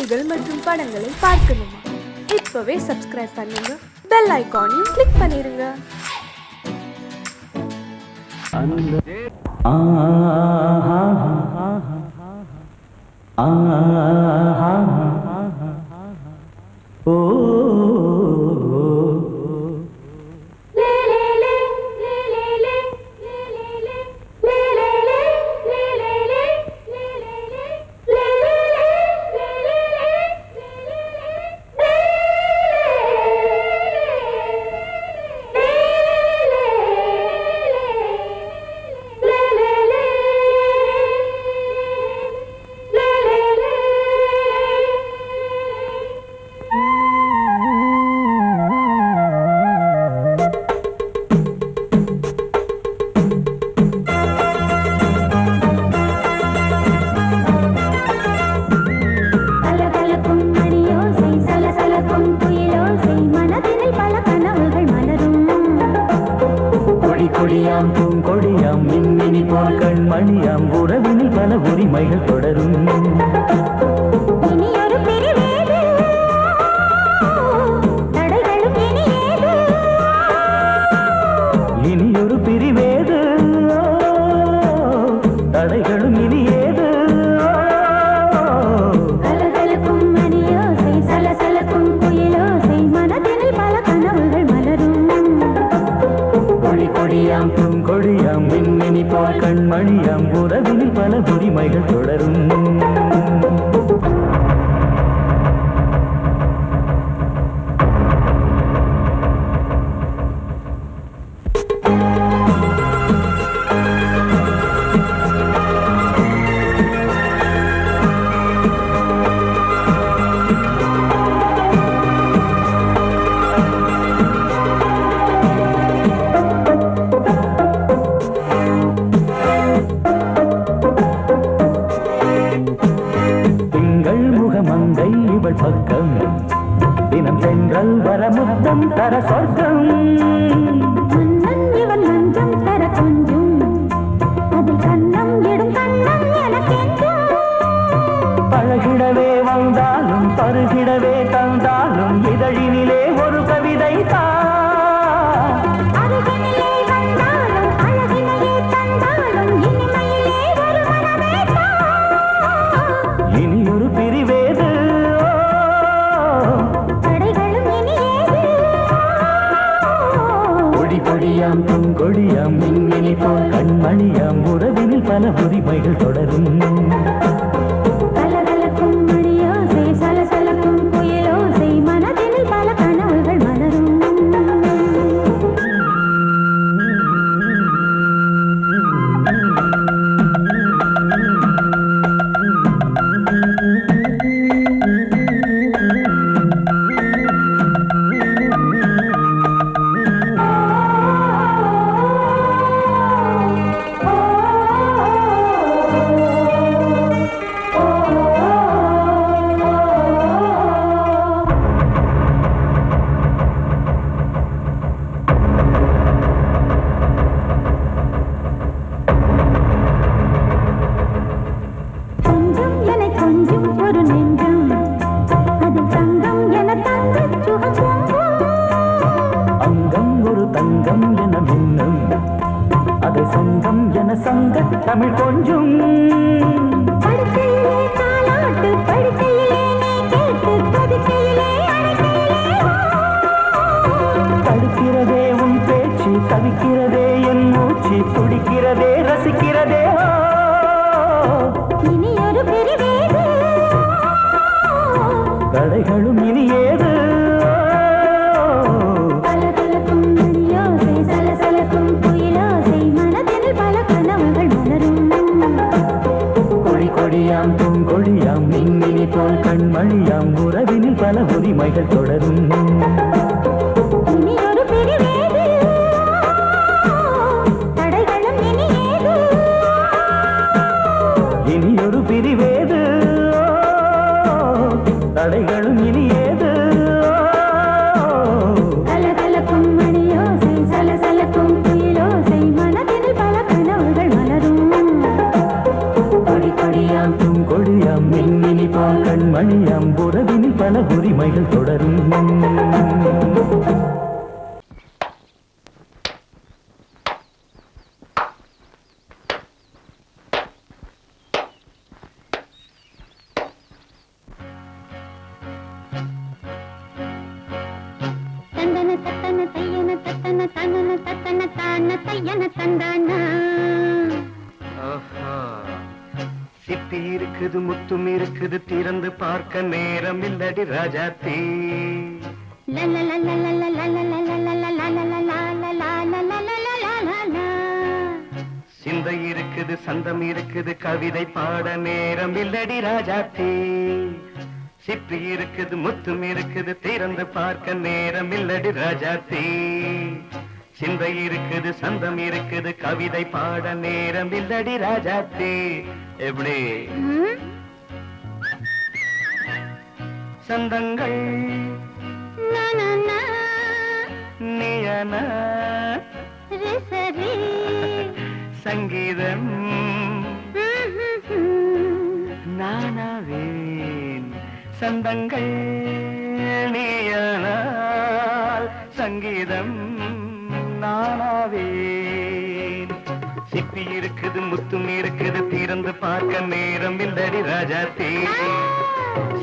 செய்திகள் மற்றும் படங்களை பார்க்கணுமா? இப்பவே சப்ஸ்கிரைப் பண்ணுங்க, பெல் ஐகானையும் கிளிக் பண்ணிருங்க. கொடியாம் பூங்கொடியாம் மின்மினி போல் கண்மணியாம் உறவினில் பல உரிமைகள் தொடரும். இனியொரு பிரிவேது தடைகளும் இனியேது. கலகலக்கும் மணியோசை சலசலக்கும் குயிலோசை மனதினில் பல கனவுகள் மலரும். கொடியாம் பூங்கொடியாம் மின்மினி போல் கண்மணியாம் உறவினில் பல உரிமைகள் தொடரும். மங்கை இவள் பக்கம் தினம் சென்றல் வரமுத்தம் தர சொர்க்கம். மன்னன் இவன் மஞ்சம் தர கொஞ்சம் அதில் கண்ணம் இடும் கண்ணம் எனக்கென்றும். பழகிடவே வந்தாலும் பருகிடவே தந்தாலும் இதழினிலே ஒரு கவிதை தான். அருகினிலே வந்தாலும் அழகினையே தந்தாலும் இனிமையிலே ஒரு மனமே தான். இனியொரு பிரிவேது தடைகளும் இனியேது. கொடியாம் பூங்கொடியாம் மின்மினி போல் கண்மணியாம் உறவினில் பல உரிமைகள் தொடரும். கலகலக்கும் மணியோசை சலசலக்கும் குயிலோசை மனதினில் பல கனவுகள் மலரும். கொஞ்சம் என கொஞ்சம் ஒரு நெஞ்சம் அதில் தங்கம் என தங்கச் சுகம் பொங்கும். அங்கம் ஒரு தங்கம் என மின்னும் அதை சங்கம் என சங்க தமிழ் கொஞ்சும். படுக்கையிலே தாலாட்டு படுக்கையிலே நீ கேட்டு கொதிக்கையிலே அணைக்கையிலே தடுக்கிறதே உன் பேச்சு தவிக்கிறதே என் மூச்சு துடிக்கிறதே ரசிக்கிறதே. இனி ஒரு பிரிவேது தடைகளும் இனியேது. கலகலக்கும் மணியோசை சலசலக்கும் குயிலோசை மனதினில் பல கனவுகள் மலரும். கொடியாம் பூங்கொடியாம் மின்மினி போல் கண்மணியாம் உறவினில் பல உரிமைகள் தொடரும். இனி ஒரு பிரிவேது தடைகளும் இனியேது. இனியொரு பிரிவேது தடைகளும் இனியேது. கலகலக்கும் மணியோசை சலசலக்கும் குயிலோசை மனதினில் பல கனவுகள் மலரும். கொடியாம் பூங்கொடியாம் மின்மினி போல் கண்மணி அம்புறவினில் பல உரிமைகள் தொடரும். சிப்பி இருக்குது முத்தும் இருக்குது திறந்து பார்க்க நேரம் இல்லடி ராஜாத்தி. சிந்தை இருக்குது சந்தம் இருக்குது கவிதை பாட நேரம் இல்லடி ராஜாத்தி. சிப்பி இருக்குது முத்தும் இருக்குது திறந்து பார்க்க நேரம் இல்லடி ராஜாத்தி. சிந்தை இருக்குது சந்தம் இருக்குது கவிதை பாட நேரம் இல்லடி ராஜாத்தி. எப்படி சந்தங்கள் நீயன சங்கீதம் நானாவேன். சந்தங்கள் நீயனால் சங்கீதம் நானாவேன். சிப்பி இருக்குது முத்தும் இருக்குது திறந்து பார்க்க நேரம் இல்லடி ராஜாத்தி.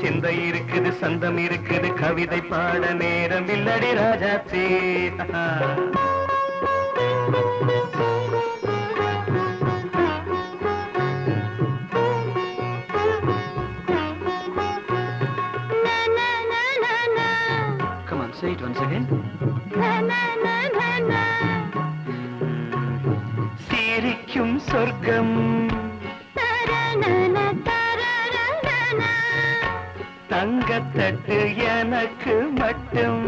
சிந்தை இருக்குது சந்தம் இருக்குது கவிதை பாட நேரம் இல்லடி Rajathi. Come on, say it once again. சிரிக்கும் சொர்க்கம் தங்கத்தட்டு எனக்கு மட்டும்.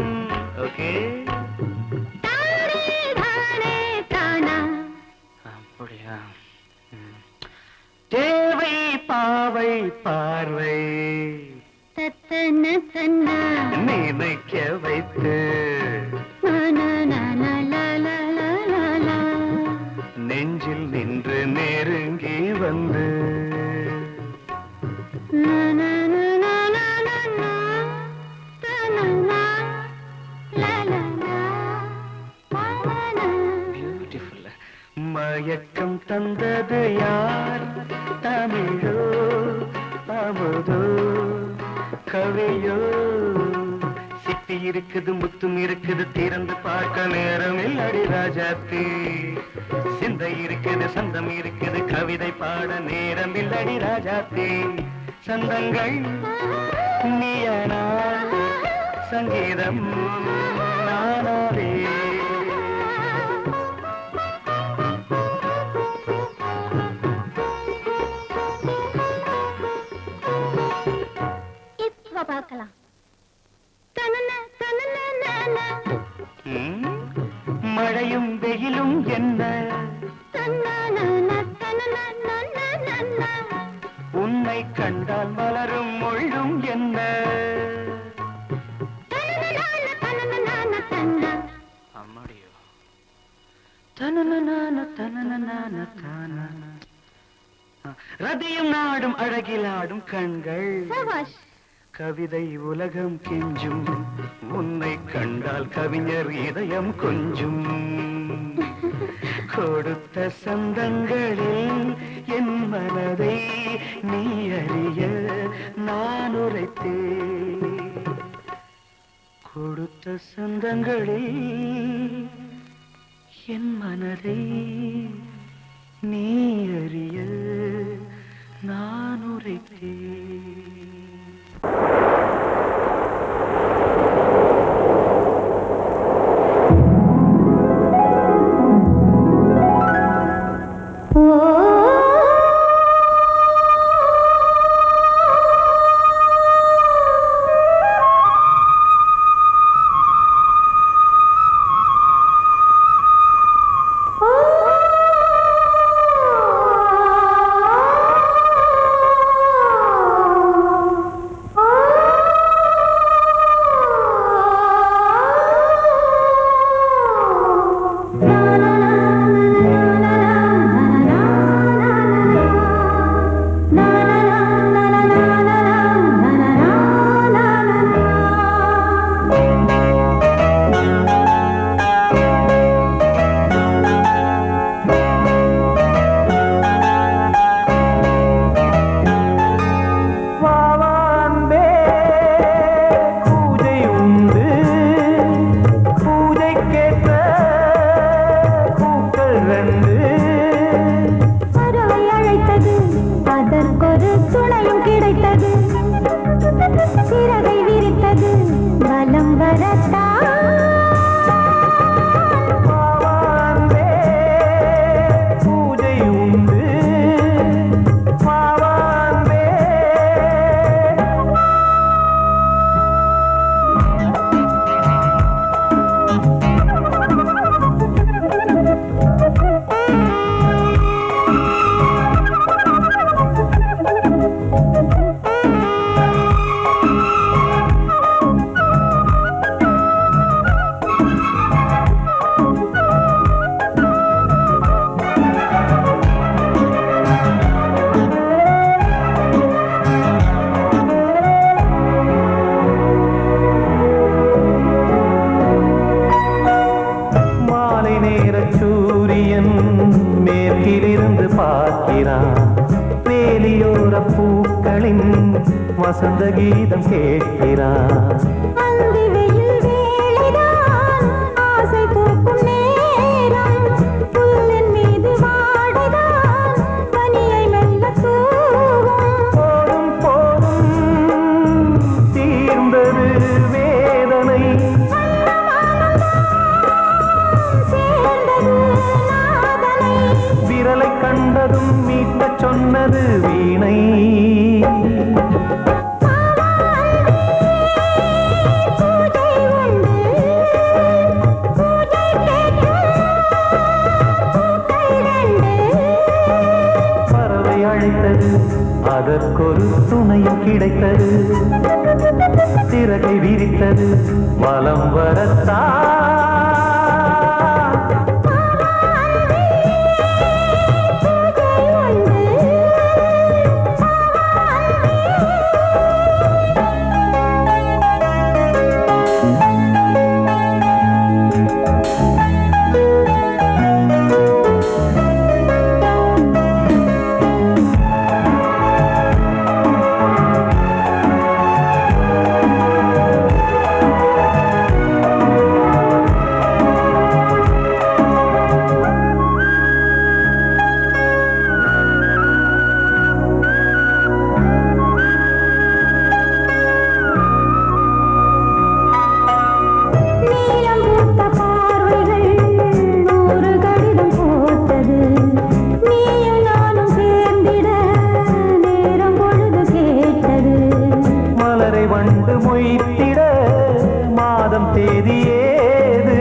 ஓகே அப்படியா? தேவை பாவை பார்வை நினைக்க வைத்து நெஞ்சில் நின்று நெருங்கி வந்து பியூட்டிஃபுல். மயக்கம் தந்தது யார்? தமிழோ அமுதோ கவியோ? சிப்பி இருக்குது முத்தும் இருக்குது திறந்து பார்க்க நேரம் இல்லடி ராஜாத்தி. சிந்தை இருக்குது சந்தம் இருக்குது கவிதை பாட நேரம் இல்லடி ராஜாத்தி. சந்தங்கள் நீயனா சங்கீதம் நானாவே. இப்ப பார்க்கலாம். மழையும் வெயிலும் என்ன உன்னை கண்டால் மலரும் மொழியும் என்ன? அம்மாடியோ ரதியும் நாடும் அழகிலாடும் கண்கள் கவிதை உலகம் கெஞ்சும் உன்னை கண்டால் கவிஞர் இதயம் கொஞ்சும். கொடுத்த சந்தங்களில் என் மனதை நீ அறிய நான் உரைத்தேன். கொடுத்த சந்தங்களில் என் மனதை நீ அறிய நான் உரைத்தேன். வசந்த கீதம் கேட்கிறார். அந்தி வெயில் வேளைதான் ஆசை பூக்கும் நேரம், புல்லின் மீது வாடைதான் பனியை மெல்ல தூவும். போதும் போதும் தீர்ந்தது வேதனை, சேர்ந்தது நாதனை. விரலை கண்டதும் மீட்டச் சொன்னது வீணை. பூஜை உண்டு, பூஜை கேட்கும் பூக்கள் ரெண்டு. பறவை அழைத்தது, அதற்கொரு துணையும் கிடைத்தது. சிறகை விரித்தது, வலம் வரத்தான். நீலம் பூத்த பார்வைகள் நூறு கடிதம் போட்டது. நீயும் நானும் சேர்ந்திட நேரம் பொழுது கேட்டது. மலரை வண்டு மொய்த்திட மாதம் தேதி ஏது?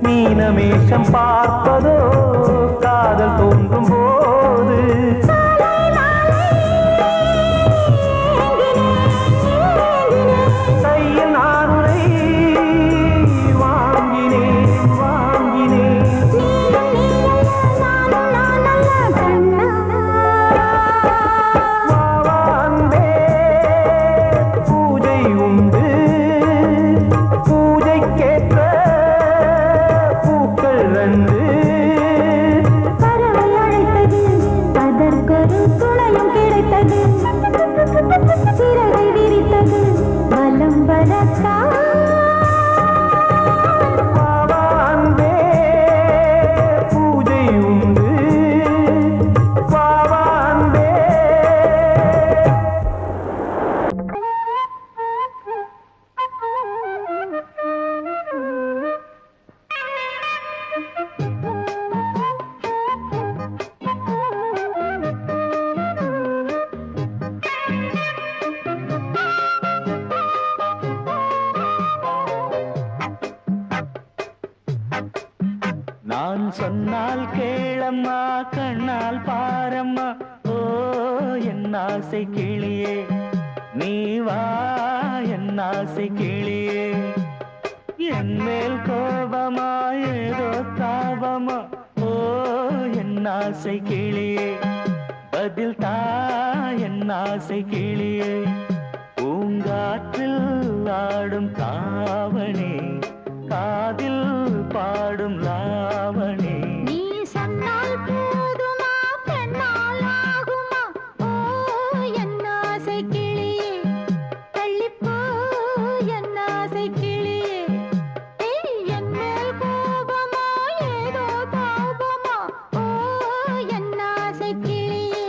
மீனமேஷம் பார்ப்பதோ காதல் தோன்றும் போது. கையில் நானுரை வாங்கினேன் வாங்கினேன். வா அன்பே, பூஜை உண்டு, பூஜைக்கேற்ற பூக்கள் ரெண்டு. பறவை அழைத்தது, அதற்கொரு துணையும் கிடைத்தது. சிறகை விரித்தது, வலம் வரத்தான். வா அன்பே, பூஜை உண்டு, வா அன்பே. நான் சொன்னால் கேளம்மா, கண்ணால் பாரம்மா. ஓ என் ஆசை கிளியே, நீ வா என் ஆசை கிளியே. என் மேல் கோபமா ஏதோ தாபமா? ஓ என் ஆசை கிளியே, பதில் தா என் ஆசை கிளியே. பூங்காற்றில் ஆடும் தாவணி, காதில் பாடும் லாவணி. நீ சொன்னால் போதுமா, பெண்ணால் ஆகுமா? ஓ என் ஆசை கிளியே, தள்ளிப்போ என் ஆசை கிளியே. என் மேல் கோபமா ஏதோ தாபமா? ஓ என் ஆசை கிளியே,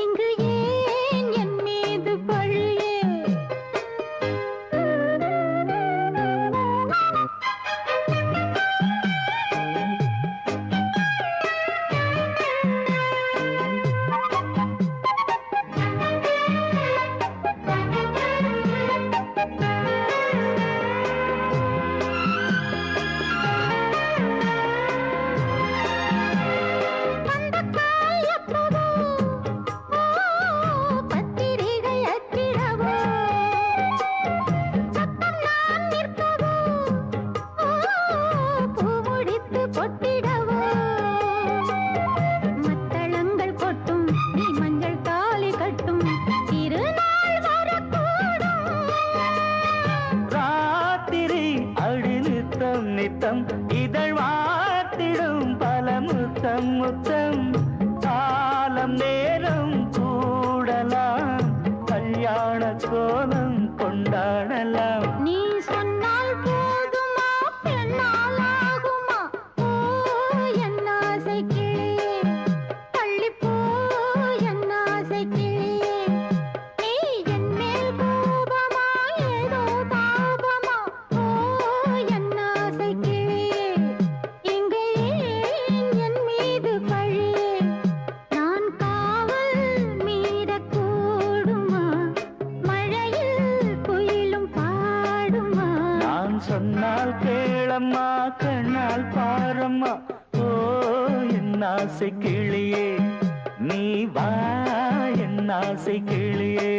இங்கு ஏன் என் மீது பழியே? கேளம்மா கண்ணால் பாரம்மா ஓ என் ஆசை கிளியே நீ வா என் ஆசை கிளியே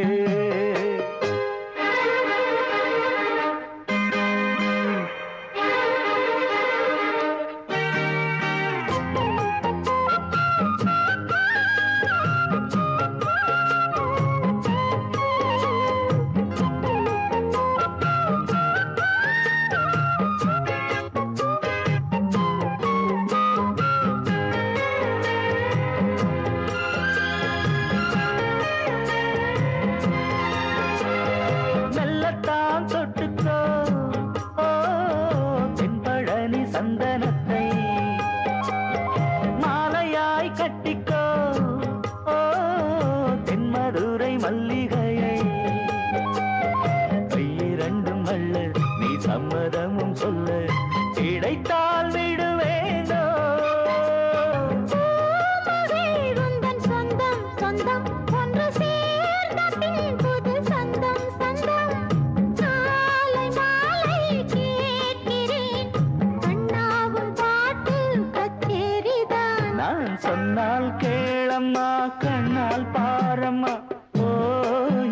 சொன்னால் கேளம்மா கண்ணால் பாரம்மா ஓ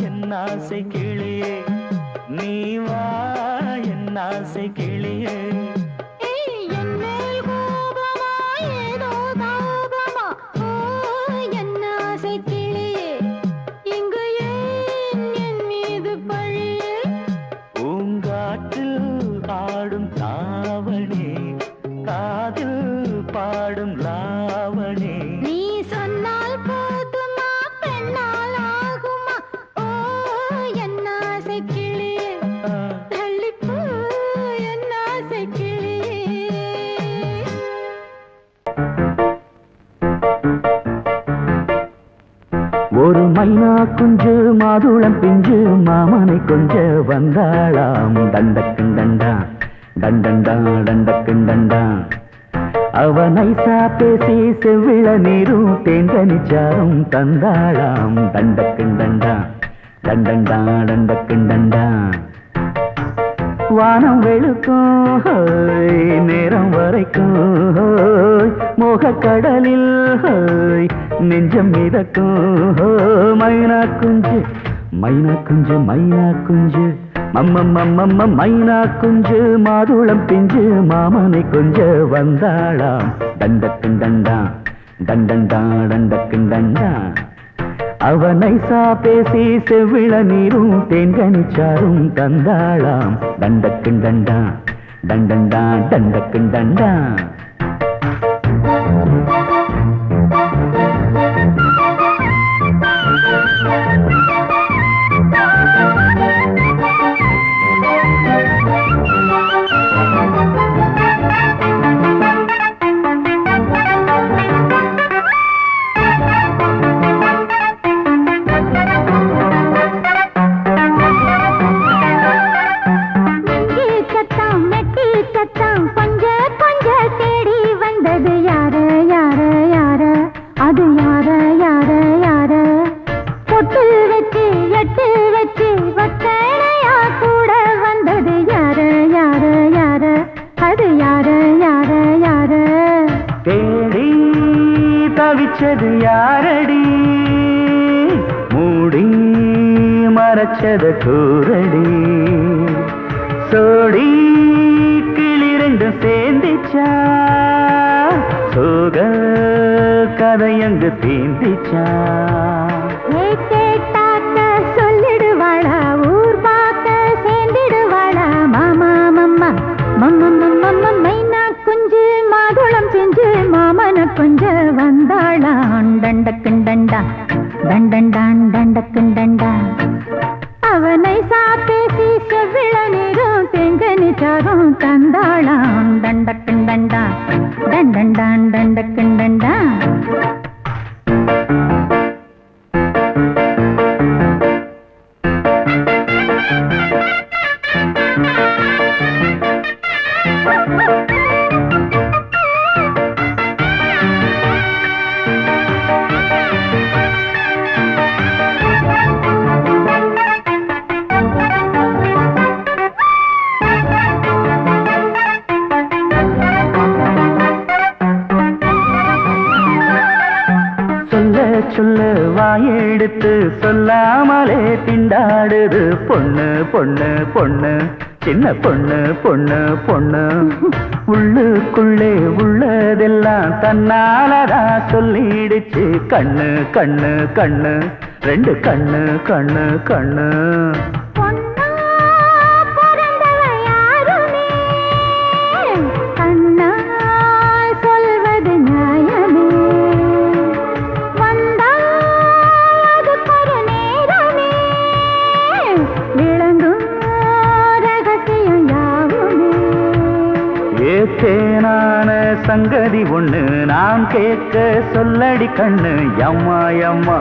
என் ஆசை கிளியே நீ வா என் ஆசை கிளியே பூங்காற்றில் ஆடும் தாவணி காதில் பாடும் லாவணி நீ சொன்னால் போதுமா பெண்ணால் ஆகுமா ஓ என் ஆசை கிளியே தள்ளிப்போ என் ஆசை கிளியே ஒரு மைனா குஞ்சு மாதுளம் பிஞ்சு மாமனை கொஞ்ச வந்தாளாம் தண்டக்குண்டண்டா டண்டண்டா டண்டக்குண்டண்டா அவனை பேசி செவ்விள நீரும் தேங்கனிச்சாரும் தந்தாளாம் தண்டக்குண்டண்டா டண்டண்டா டண்டக்குண்டண்டா வானம் வெளுக்கும் நேரம் வரைக்கும் மோகக்கடலில் நெஞ்சம் மிதக்கும் மைனா குஞ்சு மைனா குஞ்சு மைனா குஞ்சு மம்மம்மம்மம்ம மைனா குஞ்சு மாதுளம் பிஞ்சு மாமனை கொஞ்ச வந்தாளாம் தண்டக்குண்டண்டா டண்டண்டா டண்டக்குண்டண்டா அவனை பேசி செவ்விள நீரும் தேன்கனிச்சாரும் தந்தாளாம் தண்டக்குண்டண்டா டண்டண்டா டண்டக்குண்டண்டா தவிச்சது யாரடி மூடி மறைச்சத கூரடி சோடி கிளி ரெண்டு சேர்ந்திச்சா சோக கதையங்கு தீந்திச்சா கேட்டாக்க சொல்லிடுவாளா ஊர் பார்க்க சேர்ந்திடுவாளா மாமா மம்மா மம்மம்மம்மம்ம மைனா குஞ்சு மாதுளம் செஞ்சு மாமன கொஞ்ச வந்தாளான் தண்டக்குண்டண்டா தண்டண்டான் தண்டக்குண்டண்டா அவனை பேசி செவ்விள நீரும் தெங்கனிச்சாரும் தந்தாளான் தண்டக்குண்டண்டா தண்டண்டான் தண்டக்குண்டண்டா சொல்ல வாயெடுத்து சொல்லாமலே திண்டாடுது பொண்ணு பொண்ணு பொண்ணு சின்ன பொண்ணு பொண்ணு பொண்ணு உள்ளுக்குள்ளே உள்ளதெல்லாம் தன்னாலதா சொல்லிடுச்சு கண்ணு கண்ணு கண்ணு ரெண்டு கண்ணு கண்ணு கண்ணு பொன்னா பிறந்தவ யாருமே கண்ணால் சொல்வது நியாயமே வந்தால் அதுக்கொரு நேரமே விளங்கும் ரகசியம் யாவுமே ஏத்தேனான சங்கதி ஒண்ணு நான் கேட்க சொல்லடி கண்ணு எம்மா எம்மா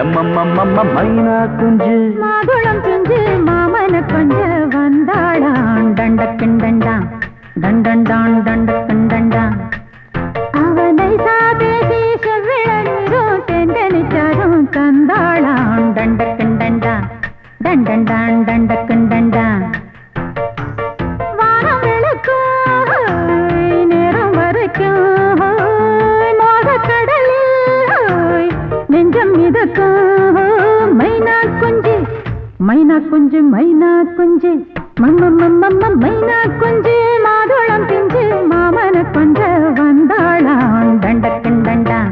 எம்மம்மம்மம்ம மைனா குஞ்சு மாதுளம் பிஞ்சு மாமன கொஞ்ச வந்தாளான் தண்டக்கிண்டண்டான் தண்டண்டான் தண்டக்கிண்டண்டான் அவனை சாதேசி செவ்விழநீரும் தெந்தனிச்சாரும் தந்தாளான் தண்டக்கிண்டண்டான் தண்டண்டான் தண்டக்கிண்டண்டான் வானம் விளக்கும் நேரம் வரைக்கும் மோகக்கடலில் நெஞ்சம் மிதக்கும் மைனா குஞ்சு மைனா குஞ்சு மைனா குஞ்சு மம்மம்மம்மம்ம மைனா குஞ்சு மாதுளம் பிஞ்சு மாமன கொஞ்ச வந்தாளான் தண்டக்கிண்டண்டான்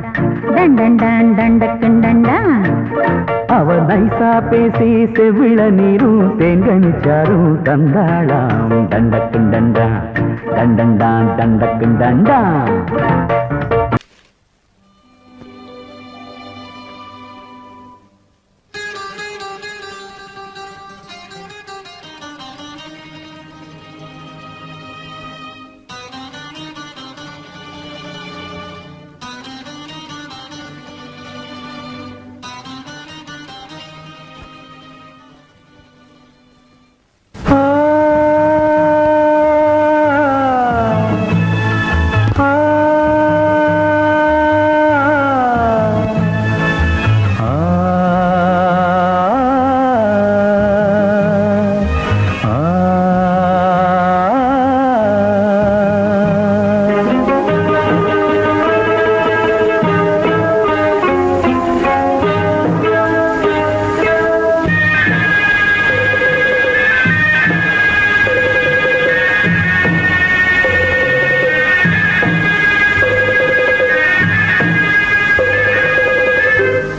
தண்டண்டான் தண்டக்கிண்டண்டான் அவ நைசா பேசி செவிள நீரும் தேங்கனிச்சாரும் தந்தாளாம் தண்டக்குண்டண்டா தண்டண்டான் தண்டக்குண்டண்டா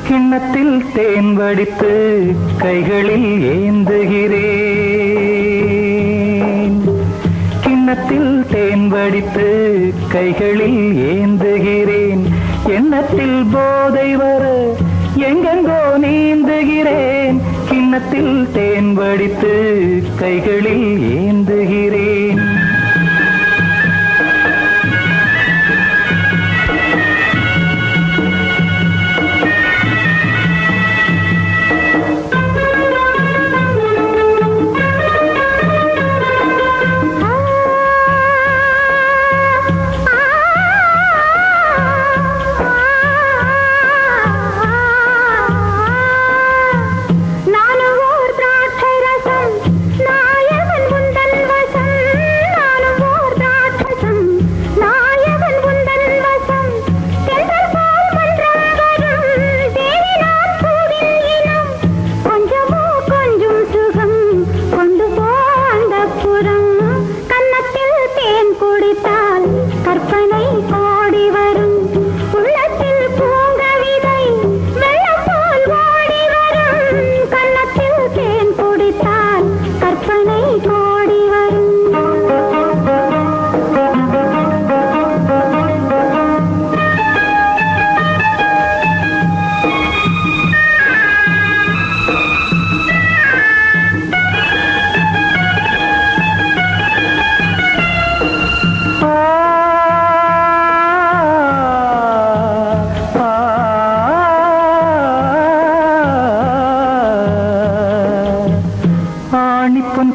கிண்ணத்தில் தேன் வடித்து கைகளில் ஏந்துகிறேன் கிண்ணத்தில் தேன் வடித்து கைகளில் ஏந்துகிறேன் எண்ணத்தில் போதை வர எங்கெங்கோ நீந்துகிறேன் கிண்ணத்தில் தேன் வடித்து கைகளில் ஏந்துகிறேன்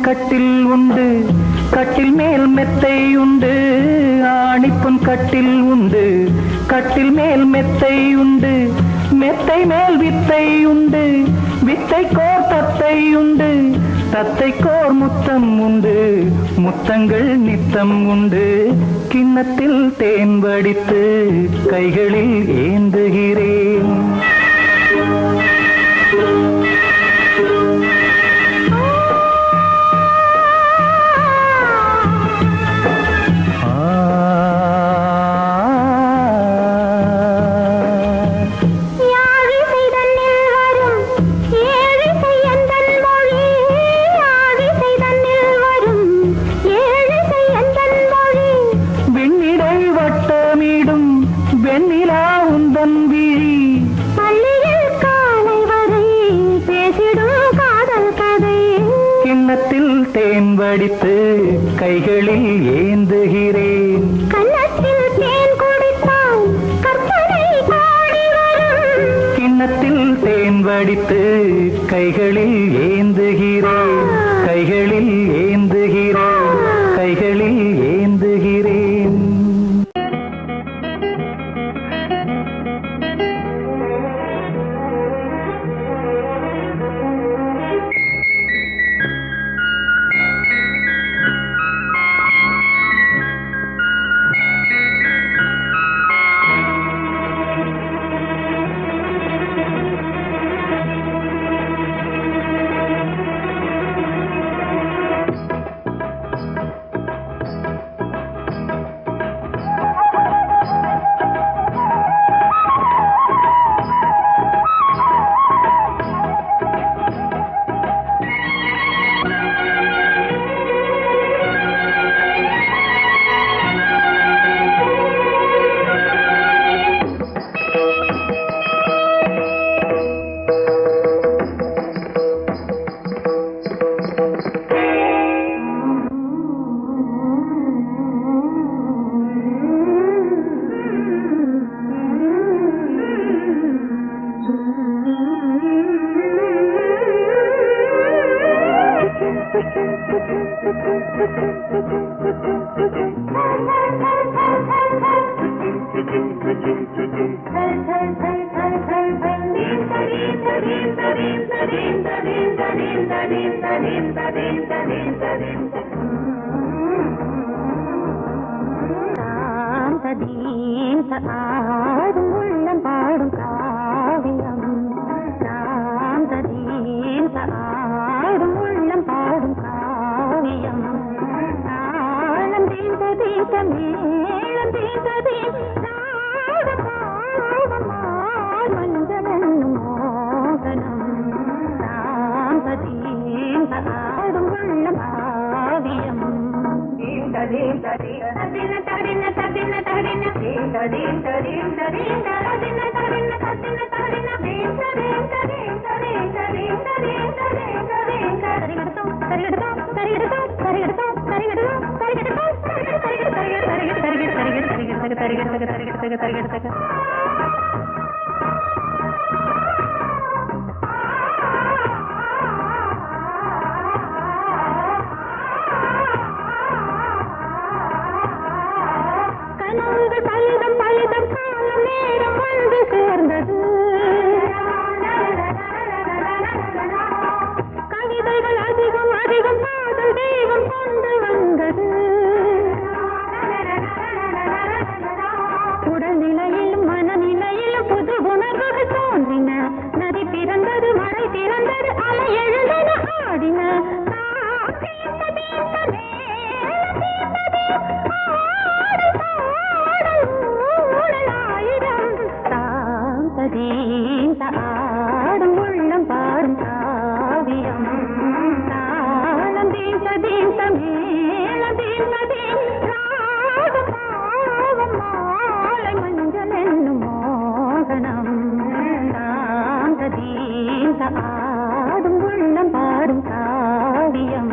கட்டில் உண்டு கட்டில் மேல் மெத்தை உண்டு ஆணிப்பொன் கட்டில் உண்டு கட்டில் மேல் மெத்தை உண்டு மெத்தை மேல் வித்தை உண்டு வித்தை கோர் தத்தை உண்டு தத்தை கோர் முத்தம் உண்டு முத்தங்கள் நித்தம் உண்டு கிண்ணத்தில் தேன் வடித்து கைகளில் ஏந்துகிறேன் உள்ளத்தில் தேன் வடித்து கைகளில் ஏந்துகிறேன். கன்னத்தில் தேன் குடித்தால் கற்பனை பாடி வரும். கிண்ணத்தில் தேன் வடித்து கைகளில் ஏந்துகிறேன். கைகளில் ஏந்துகிறேன். கைகளில் ஏந்துகிறேன். ஆடும் உள்ளம் பாடும் காவியம். ஆடும் உள்ளம் பாடும் காவியம். தாளம் தீர்ந்த தீர்த்த மேளம் தீர்ந்த மஞ்சளும் மோகனம். ஆடும் உள்ளம் காவியம். பலிதம் பலிதம் காலம் நேரம் வந்து சேர்ந்தது. கவிதைகள் அதிகம் அதிகம் காதல் தெய்வம் கொண்டு வந்தது. உடல்நிலையிலும் மனநிலையிலும் புது உணர்வுகள் தோன்றின. நதி பிறந்தது, மழை பிறந்தது, அலை எழுந்தது, ஆடின. ஆடும் உள்ளம் பாடும் காவியம். தாளம் தீர்த்த தீர்த்த மேளம் தீர்த்ததே பாவம் மாலை மஞ்சள் என்னும் மோகனம். ஆடும் உள்ளம் பாடும் காவியம்.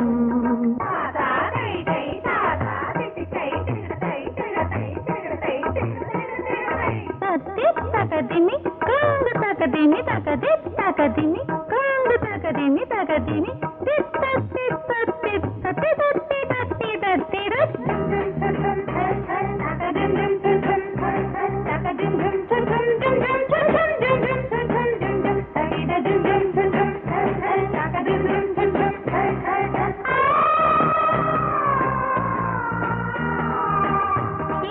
தகதினி காங்கு தகதினி தகதி தகதினி காங்கு தகதினி தகதினி தித்த தித்த தித்த தித்தி தத்தி தத்தி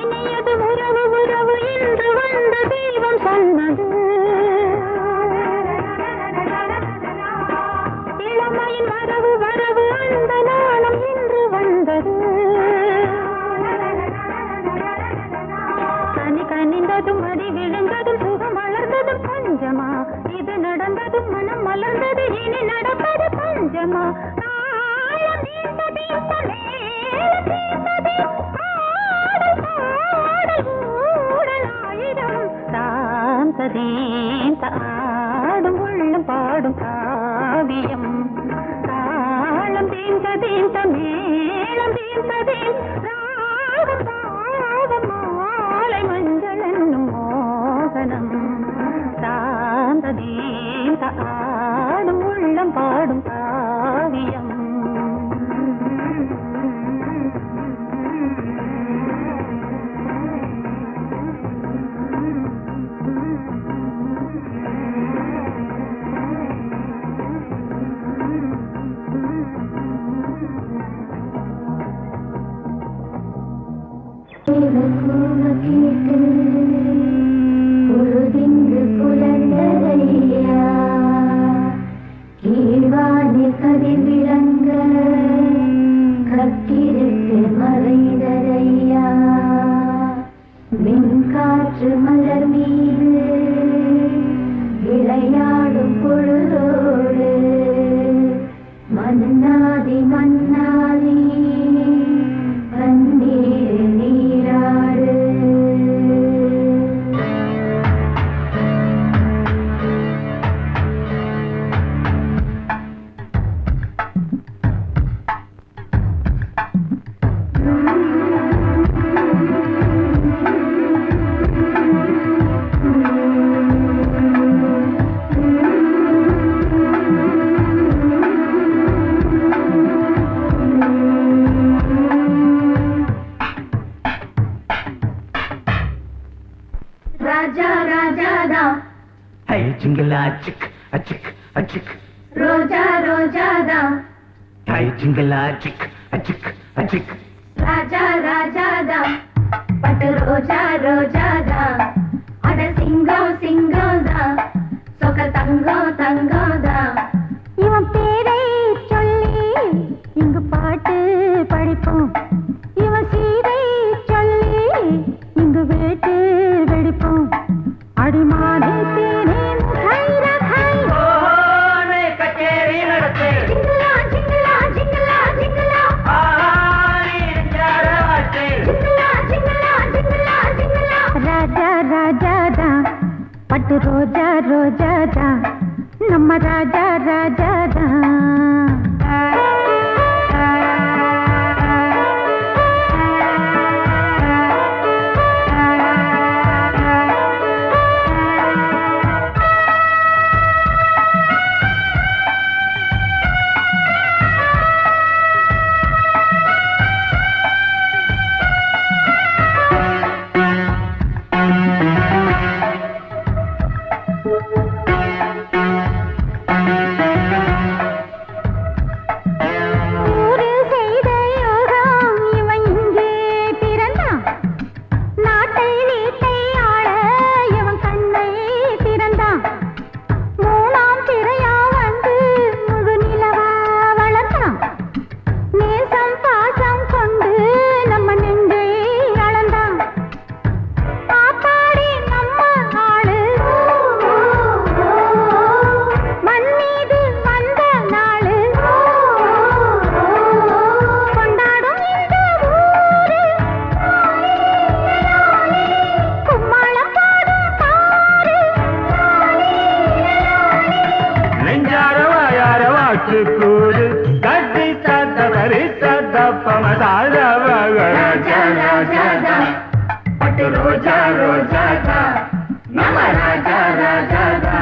இனியது உறவு உறவு என்று வந்த தெய்வம் சொன்னது. இளமையின் வரவு வரவு அந்த நாளும் இன்று வந்தது. கனி கனிந்ததும் அடி விழுந்ததும் சுகம் வளர்ந்ததும் பஞ்சமா. இது நடந்ததும் மனம் மலர்ந்தது, இனி நடப்பது பஞ்சமா. ஆடும் உள்ளம் பாடும் காவியம். தாளம் தீர்ந்த மேளம் தீர்ப்பதில் ராகம் பாவம் மாலை மஞ்சள் என்னும் மோகனம் சாந்த தீந்த ஆடும் உள்ளம் பாடும் காவியம் பொழுதிங்கு புலந்ததையா கீழ்வானி கதிர் விளங்க கத்திருக்கு மறைந்ததையா மின்காற்று மலர் மீது விளையாடும் பொழுதோடு மன்னாதி மன்னாதி கண்ணீர் நீராடு ராஜா ராஜாதா ஹை ஜிங்கலா சிக் அச்சிக் அச்சிக் ரோஜா ரோஜாதா ஹை ஜிங்கலா சிக் அச்சிக் அச்சிக் ராஜா ராஜாதா பட்டு ரோஜா ரோஜாதா அட சிங்கம் சிங்கம்தா சொக்க தங்கம் தங்கம்தா இவன் பேரை சொல்லி இங்கு பாட்டு படிப்போம் இவன் சீரை சொல்லி இங்கு வேட்டு வெடிப்போம் அடிமானே தேனே முகாய் ரகாய் கச்சேரி நடத்து ஜிங்கலா ஜிங்கலா ஜிங்கலா ஜிங்கலா ஜிங்கலா ஜிங்கலா ஜிங்கலா ஜிங்கலா ராஜா ராஜாதா பட்டு ரோஜா ரோஜாதா நம்ம ராஜா ராஜாதா ஊரு செய்த யோகம் இவன் இங்கே பிறந்தான் நாட்டை வீட்டை ஆள இவன் கண்ணை திறந்தான் மூணாம் திரையா வந்து முழு நிலவா வளர்ந்தான் நேசம் பாசம் கொண்டு நம்ம நெஞ்சை அளந்தான் ஆத்தாடி நம்ம ஆளு மண் மீது வந்த நாளு கொண்டாடும் இந்த ஊரு கும்மாளம் பாடும் பாரு நெஞ்சாரவாயார வாக்கு கூடு கட்டி சத்த பரி சத்த பமதாரவக ராஜா ராஜாதா பட்டு ரோஜா ரோஜாதா நம ராஜா ராஜாதா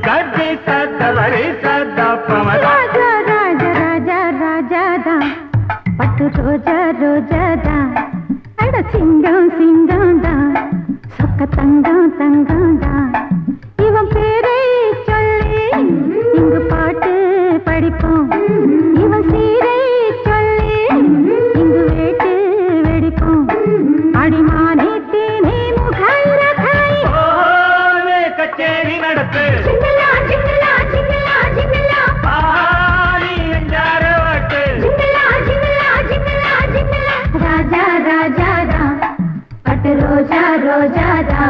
கஜி சத்த வரி சத்த பமதா ராஜா ராஜா ராஜா ராஜாதா பட்டு ரோஜா ரோஜாதா அட சிங்கம் சிங்கம்தா சொக்க தங்கம் தங்கம்தா இவன் பேரை சொல்லி இங்கு பாட்டு படிப்போம் இவன் சீரை சொல்லி இங்கு வேட்டு வெடிப்போம் அடிமானே தேனே முகாயிர காய் கச்சேரி நடத்து ஜிங்கலா ஜிங்கலா ஜிங்கலா ஜிங்கலா பாரி எஞ்சார வாட்டு ஜிங்கலா ஜிங்கலா ஜிங்கலா ஜிங்கலா ராஜா ராஜா ரா பட்டு ரோஜா ரோஜா ரா